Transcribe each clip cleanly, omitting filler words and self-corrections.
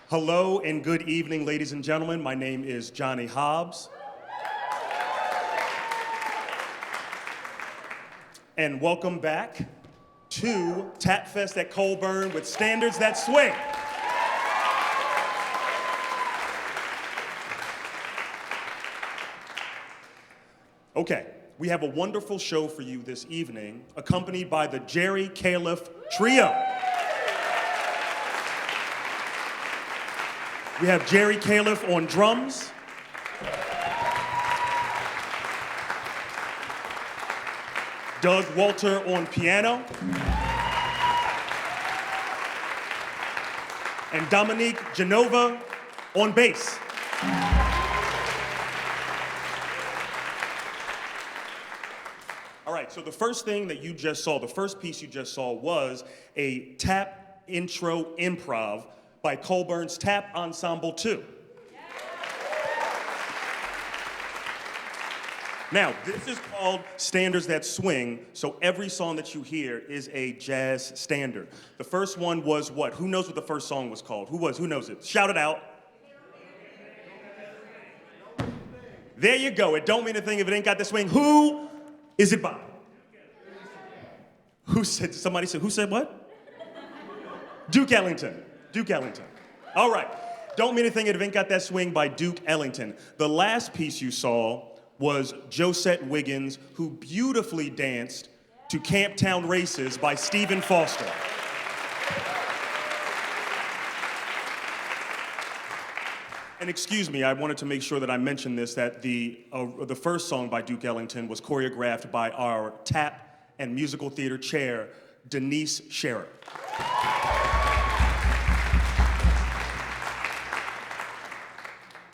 Hello and good evening, ladies and gentlemen. My name is Johnny Hobbs. And welcome back to Tap Fest at Colburn with Standards That Swing. Okay, we have a wonderful show for you this evening, accompanied by the Jerry Califf Trio. We have Jerry Califf on drums, Doug Walter on piano, and Dominique Genova on bass. All right, so the first thing that you just saw, the first piece you just saw was a tap intro improv by Colburn's Tap Ensemble 2. Now, this is called Standards That Swing, so every song that you hear is a jazz standard. The first one was what? Who knows what the first song was called? Who knows it? Shout it out. There you go. It don't mean a thing if it ain't got the swing. Who is it by? Who said what? Duke Ellington. Duke Ellington. All right. Don't mean anything if it ain't got that swing by Duke Ellington. The last piece you saw was Josette Wiggins, who beautifully danced to Camptown Races by Stephen Foster. And excuse me, I wanted to make sure that I mentioned this, that the first song by Duke Ellington was choreographed by our tap and musical theater chair, Denise Scherer.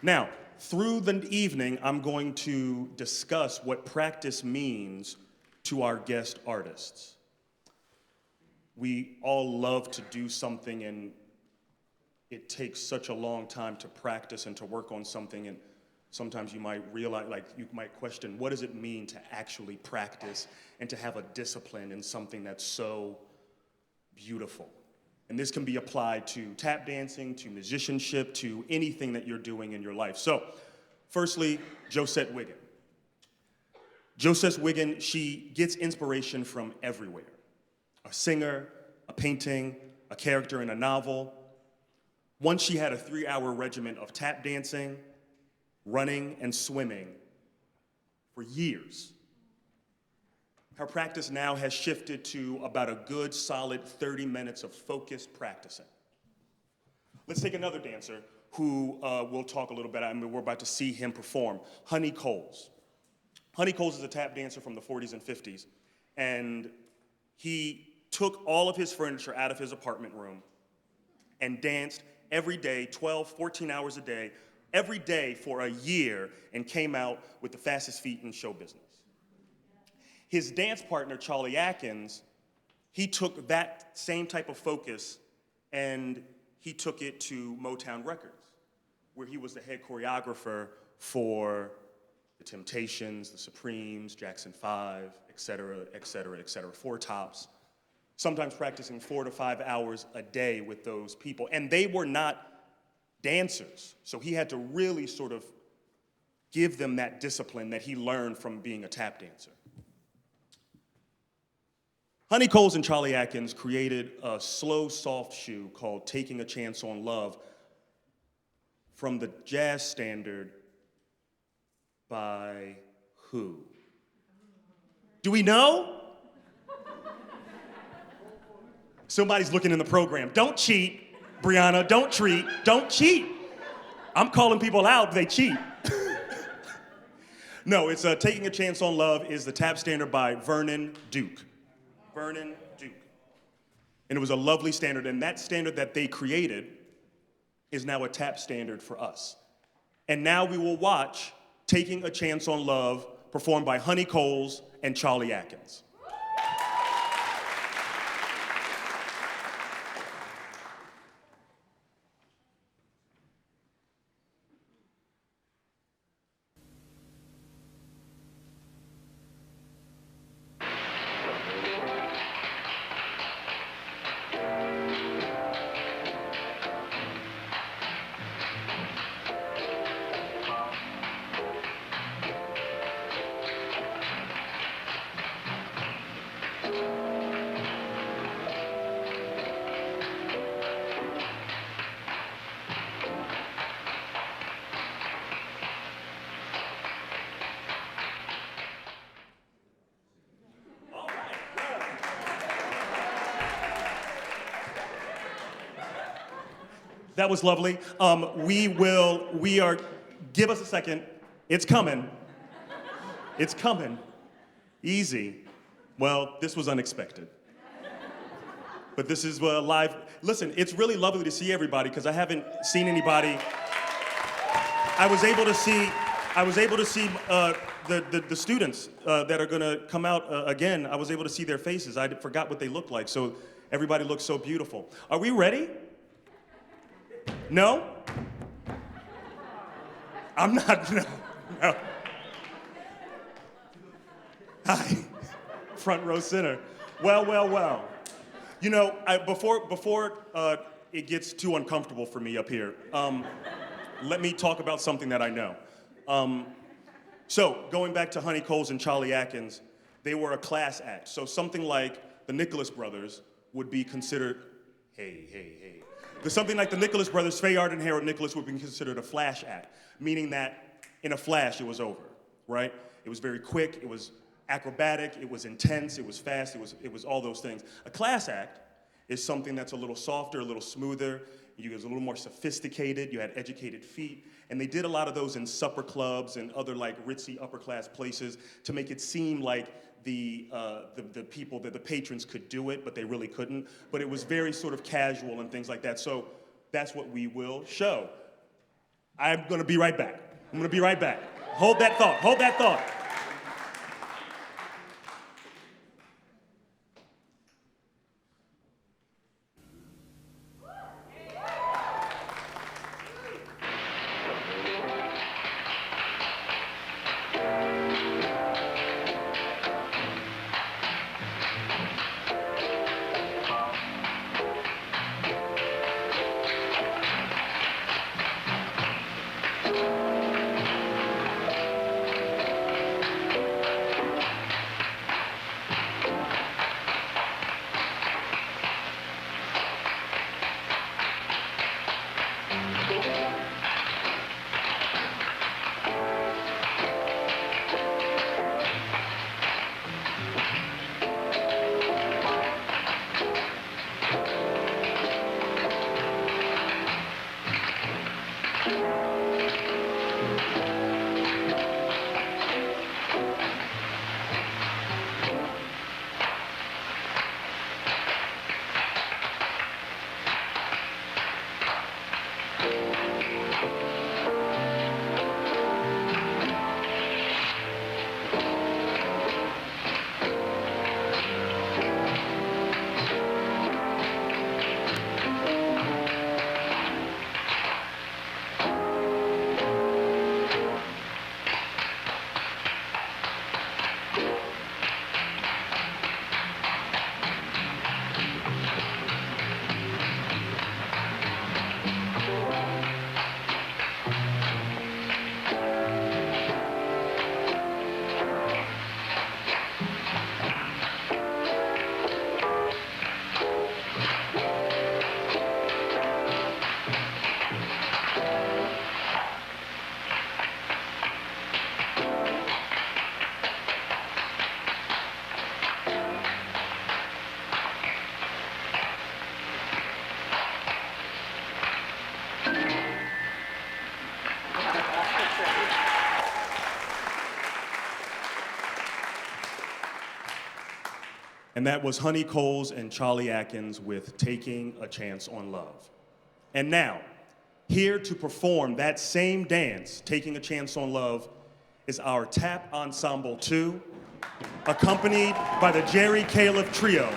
Now, through the evening, I'm going to discuss what practice means to our guest artists. We all love to do something, and it takes such a long time to practice and to work on something, and sometimes you might realize, you might question, what does it mean to actually practice and to have a discipline in something that's so beautiful? And this can be applied to tap dancing, to musicianship, to anything that you're doing in your life. So, firstly, Josette Wiggin. Josette Wiggin, she gets inspiration from everywhere. A singer, a painting, a character in a novel. Once she had a 3-hour regimen of tap dancing, running, and swimming for years. Her practice now has shifted to about a good, solid 30 minutes of focused practicing. Let's take another dancer who we'll talk a little bit. We're about to see him perform, Honey Coles. Honey Coles is a tap dancer from the 40s and 50s, and he took all of his furniture out of his apartment room and danced every day, 12, 14 hours a day, every day for a year, and came out with the fastest feet in show business. His dance partner, Charlie Atkins, he took that same type of focus and he took it to Motown Records, where he was the head choreographer for the Temptations, the Supremes, Jackson 5, et cetera, et cetera, et cetera, Four Tops, sometimes practicing 4 to 5 hours a day with those people. And they were not dancers, so he had to really sort of give them that discipline that he learned from being a tap dancer. Honey Coles and Charlie Atkins created a slow, soft shoe called Taking a Chance on Love from the jazz standard by who? Do we know? Somebody's looking in the program. Don't cheat, Brianna, don't cheat. I'm calling people out, they cheat. No, it's Taking a Chance on Love is the tap standard by Vernon Duke. Vernon Duke. And it was a lovely standard, and that standard that they created is now a tap standard for us. And now we will watch Taking a Chance on Love performed by Honey Coles and Charlie Atkins. That was lovely. Give us a second. It's coming. It's coming. Easy. Well, this was unexpected. But this is live. Listen, it's really lovely to see everybody because I haven't seen anybody. I was able to see the students that are gonna come out again. I was able to see their faces. I forgot what they looked like, so everybody looks so beautiful. Are we ready? No? I'm not, no. Hi, front row center. Well. You know, before it gets too uncomfortable for me up here, let me talk about something that I know. So, going back to Honey Coles and Charlie Atkins, they were a class act. So something like the Nicholas Brothers would be considered, hey. Something like the Nicholas Brothers, Fayard and Harold Nicholas, would be considered a flash act, meaning that in a flash it was over, right? It was very quick, it was acrobatic, it was intense, it was fast, it was all those things. A class act is something that's a little softer, a little smoother, you was a little more sophisticated, you had educated feet, and they did a lot of those in supper clubs and other like ritzy upper class places to make it seem like the people, the patrons could do it, but they really couldn't. But it was very sort of casual and things like that. So that's what we will show. I'm gonna be right back. Hold that thought. And that was Honey Coles and Charlie Atkins with Taking a Chance on Love. And now, here to perform that same dance, Taking a Chance on Love, is our Tap Ensemble 2, accompanied by the Jerry Caleb Trio.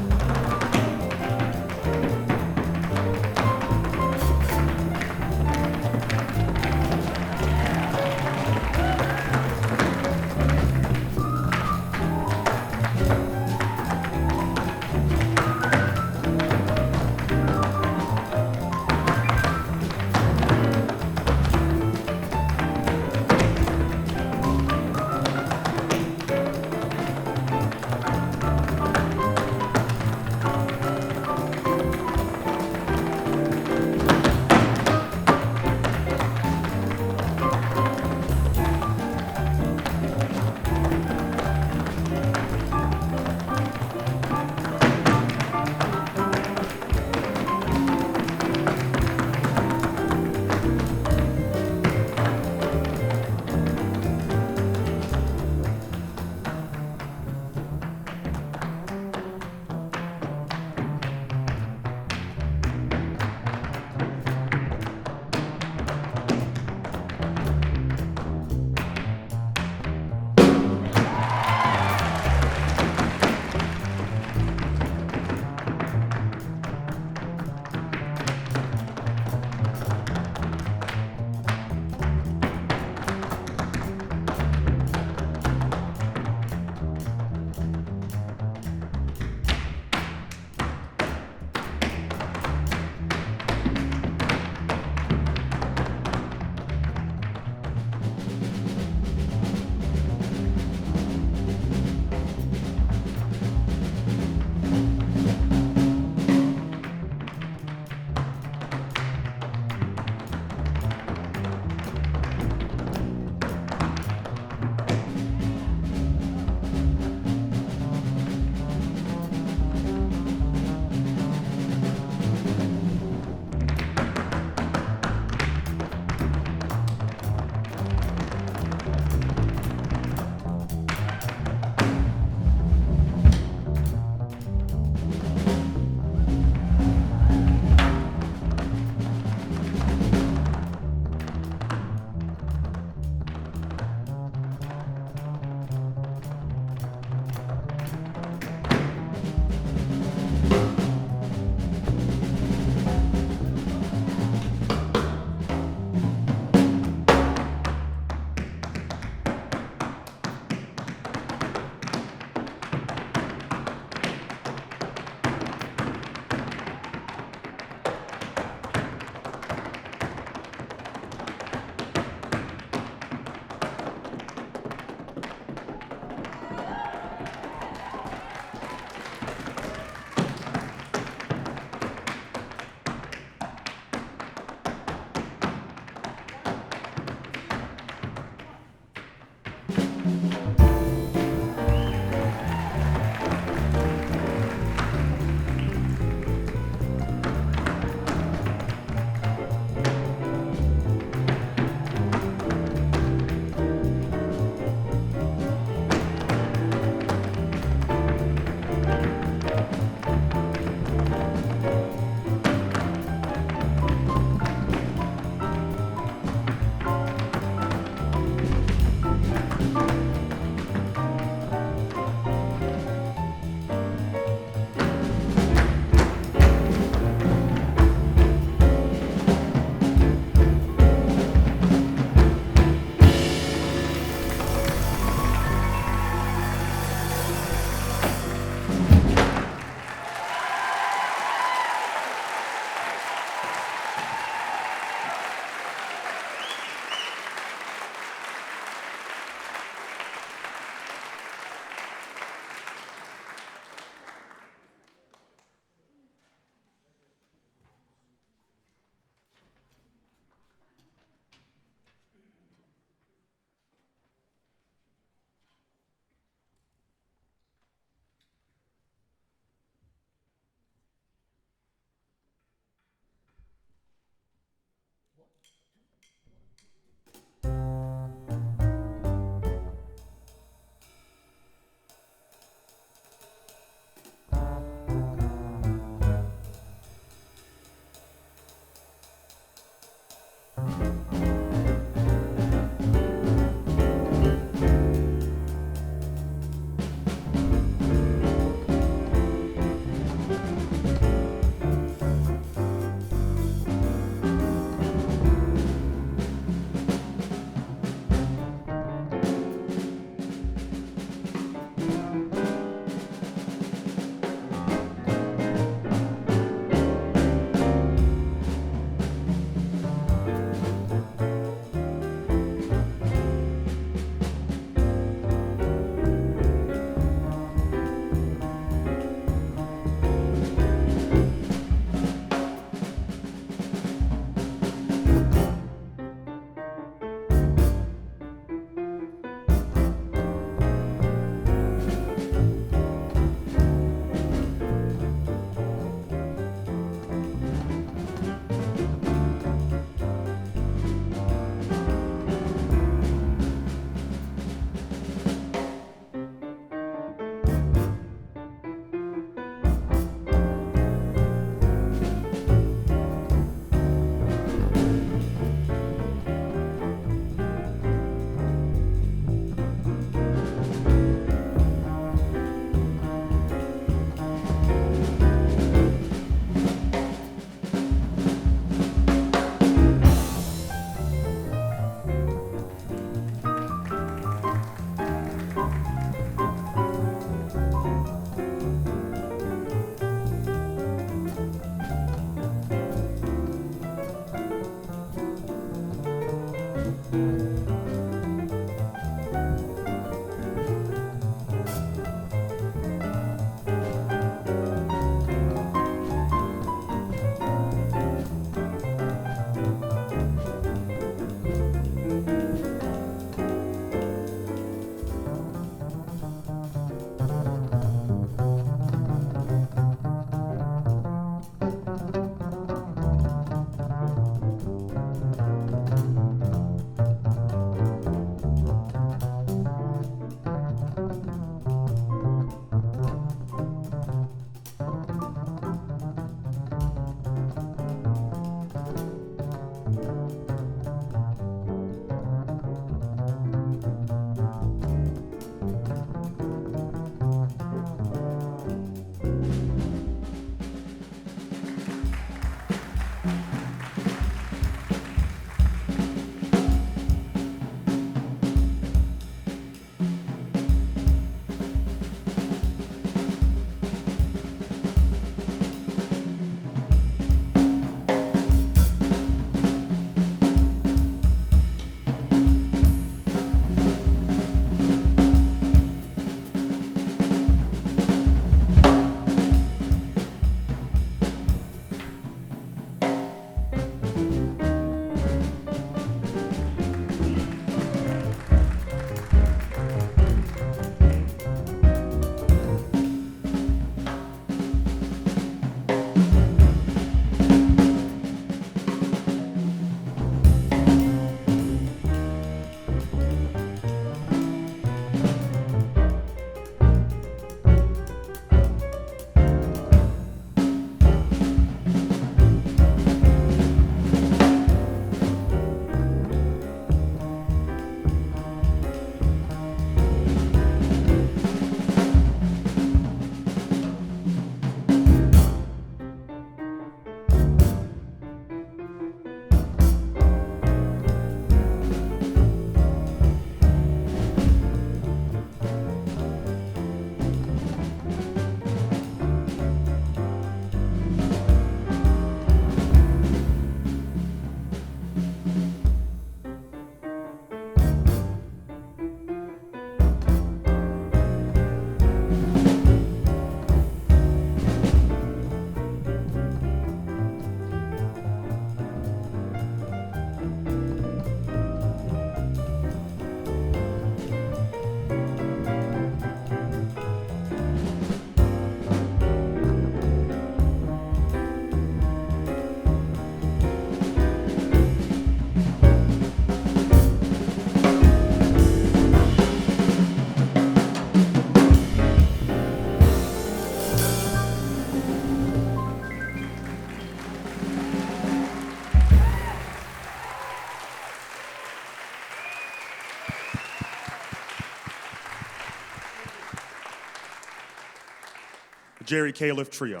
Jerry Califf Trio.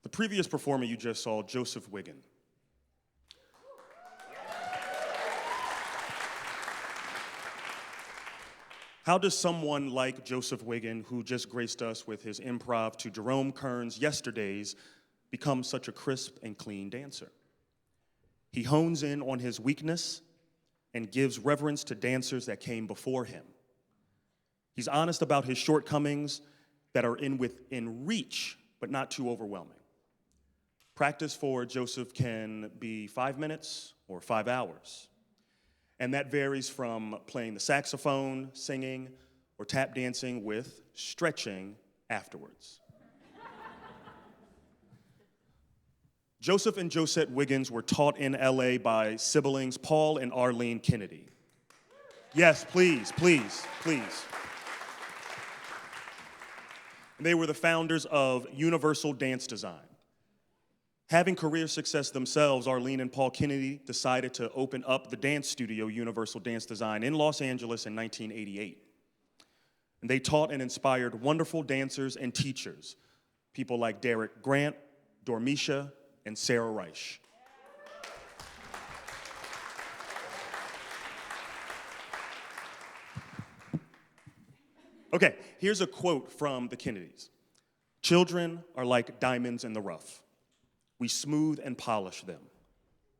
The previous performer you just saw, Joseph Wiggin. How does someone like Joseph Wiggin, who just graced us with his improv to Jerome Kern's Yesterdays, become such a crisp and clean dancer? He hones in on his weakness and gives reverence to dancers that came before him. He's honest about his shortcomings that are within reach, but not too overwhelming. Practice for Joseph can be 5 minutes or 5 hours. And that varies from playing the saxophone, singing, or tap dancing with stretching afterwards. Joseph and Josette Wiggins were taught in LA by siblings Paul and Arlene Kennedy. Yes, please, please, please. They were the founders of Universal Dance Design. Having career success themselves, Arlene and Paul Kennedy decided to open up the dance studio, Universal Dance Design, in Los Angeles in 1988. And they taught and inspired wonderful dancers and teachers, people like Derek Grant, Dormisha, and Sarah Reich. Okay, here's a quote from the Kennedys. "Children are like diamonds in the rough. We smooth and polish them.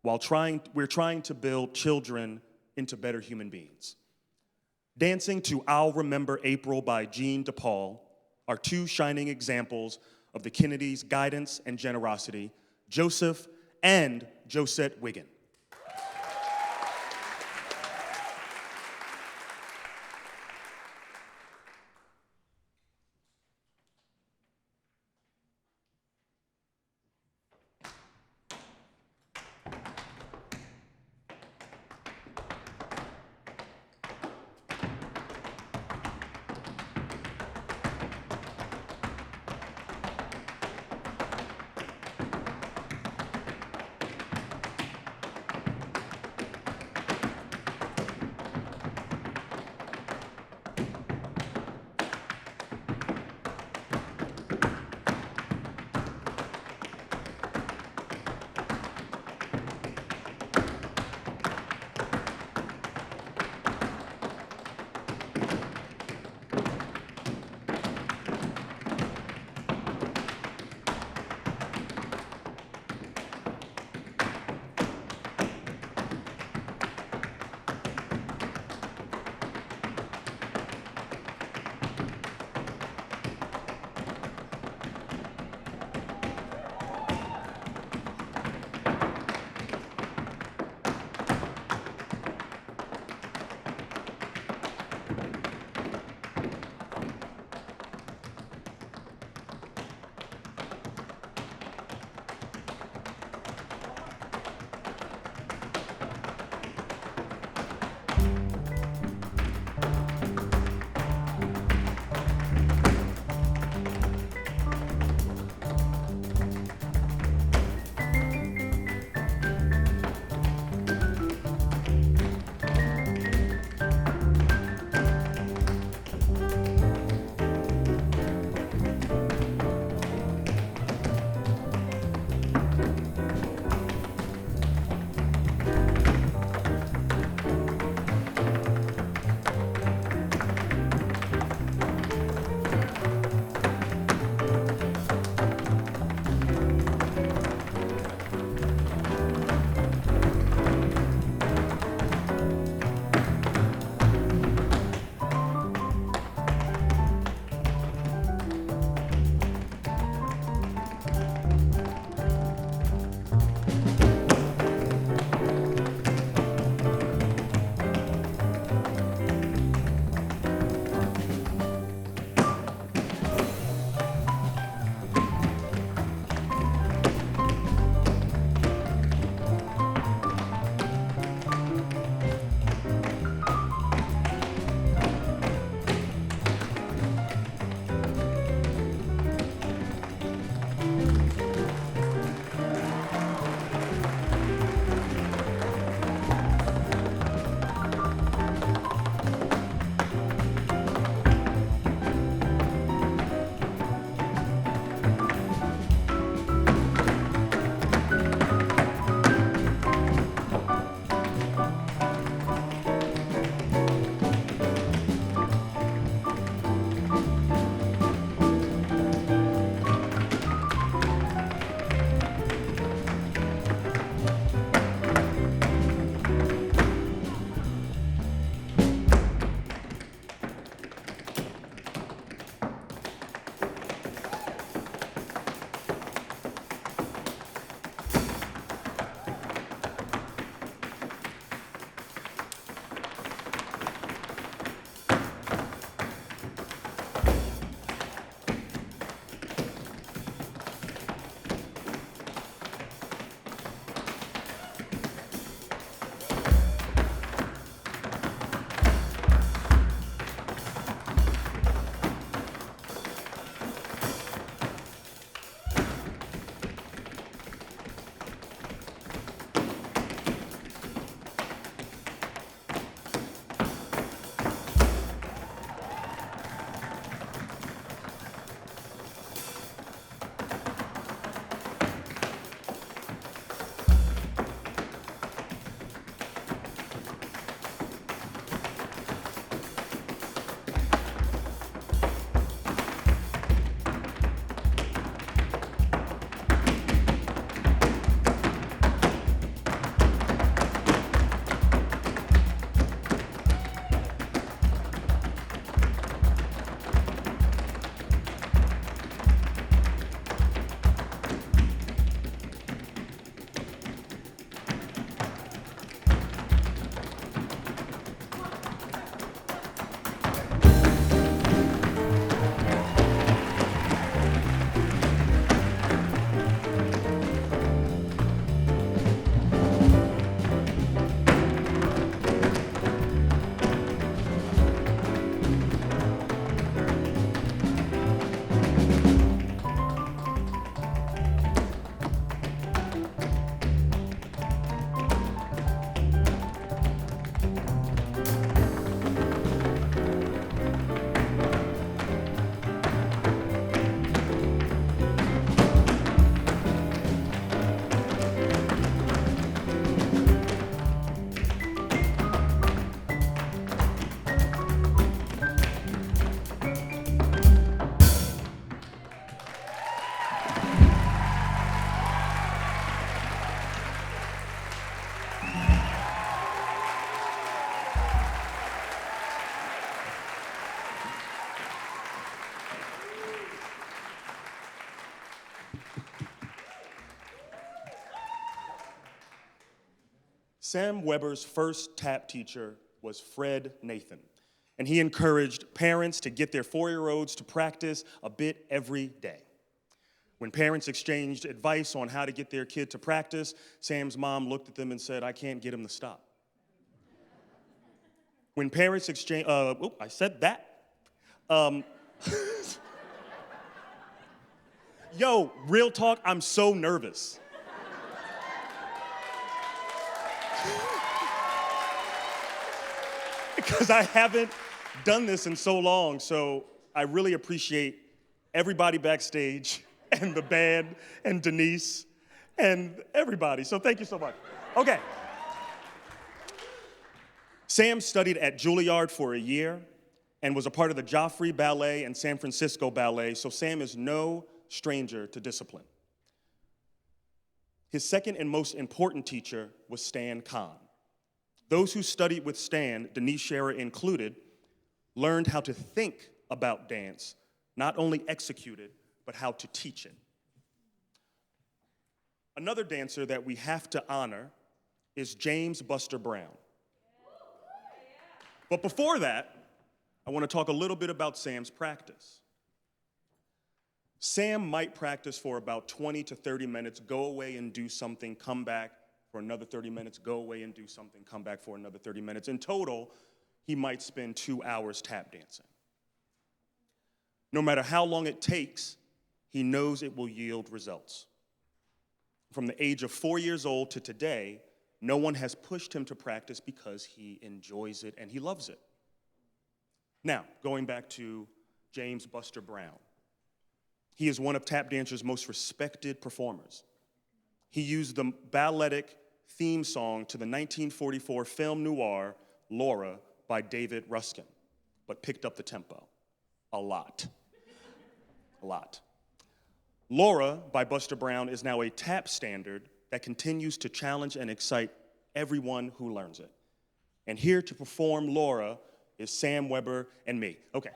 We're trying to build children into better human beings." Dancing to "I'll Remember April" by Jean DePaul are two shining examples of the Kennedys' guidance and generosity, Joseph and Josette Wiggin. Sam Weber's first tap teacher was Fred Nathan, and he encouraged parents to get their 4-year-olds to practice a bit every day. When parents exchanged advice on how to get their kid to practice, Sam's mom looked at them and said, "I can't get him to stop." When parents exchanged, I said that. Yo, real talk, I'm so nervous. Because I haven't done this in so long, so I really appreciate everybody backstage and the band and Denise and everybody, so thank you so much. Okay. Sam studied at Juilliard for a year and was a part of the Joffrey Ballet and San Francisco Ballet, so Sam is no stranger to discipline. His second and most important teacher was Stan Kahn. Those who studied with Stan, Denise Scherer included, learned how to think about dance, not only execute it, but how to teach it. Another dancer that we have to honor is James Buster Brown. But before that, I want to talk a little bit about Sam's practice. Sam might practice for about 20 to 30 minutes, go away and do something, come back for another 30 minutes, go away and do something, come back for another 30 minutes. In total, he might spend 2 hours tap dancing. No matter how long it takes, he knows it will yield results. From the age of 4 years old to today, no one has pushed him to practice because he enjoys it and he loves it. Now, going back to James Buster Brown. He is one of tap dancer's most respected performers. He used the balletic theme song to the 1944 film noir, Laura, by David Ruskin, but picked up the tempo a lot. Laura by Buster Brown is now a tap standard that continues to challenge and excite everyone who learns it. And here to perform Laura is Sam Weber and me. Okay.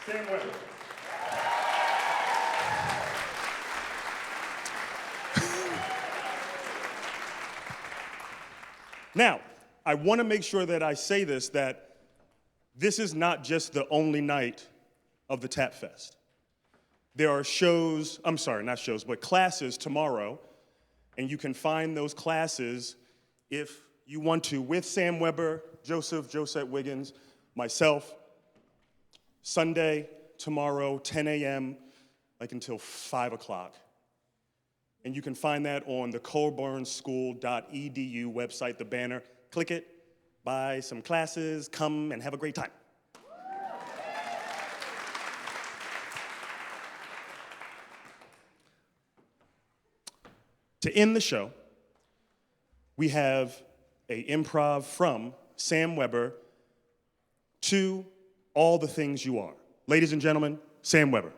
Sam Weber. Now, I want to make sure that I say this, that this is not just the only night of the Tap Fest. There are classes tomorrow, and you can find those classes if you want to with Sam Weber, Josette Wiggins, myself, Sunday, tomorrow, 10 a.m., like until 5 o'clock. And you can find that on the colburnschool.edu website, the banner. Click it, buy some classes, come and have a great time. To end the show, we have an improv from Sam Weber to All the Things You Are. Ladies and gentlemen, Sam Weber.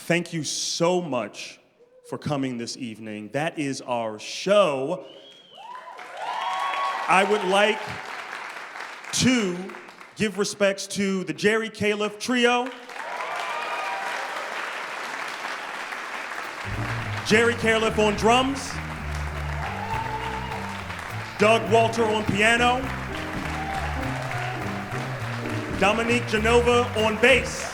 Thank you so much for coming this evening. That is our show. I would like to give respects to the Jerry Caliph Trio. Jerry Caliph on drums. Doug Walter on piano. Dominique Genova on bass.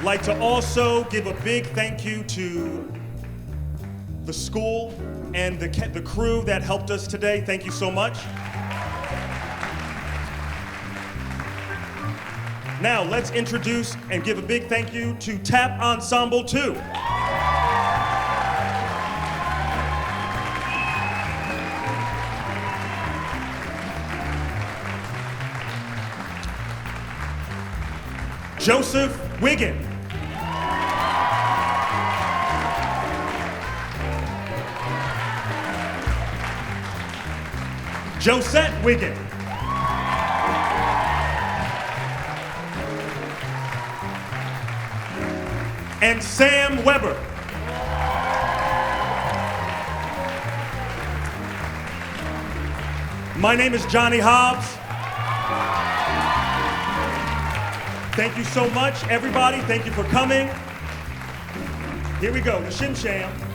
Like to also give a big thank you to the school and the crew that helped us today. Thank you so much. Now let's introduce and give a big thank you to Tap Ensemble 2. Joseph Wiggin. Josette Wiggin. And Sam Weber. My name is Johnny Hobbs. Thank you so much, everybody. Thank you for coming. Here we go, the Shim Sham.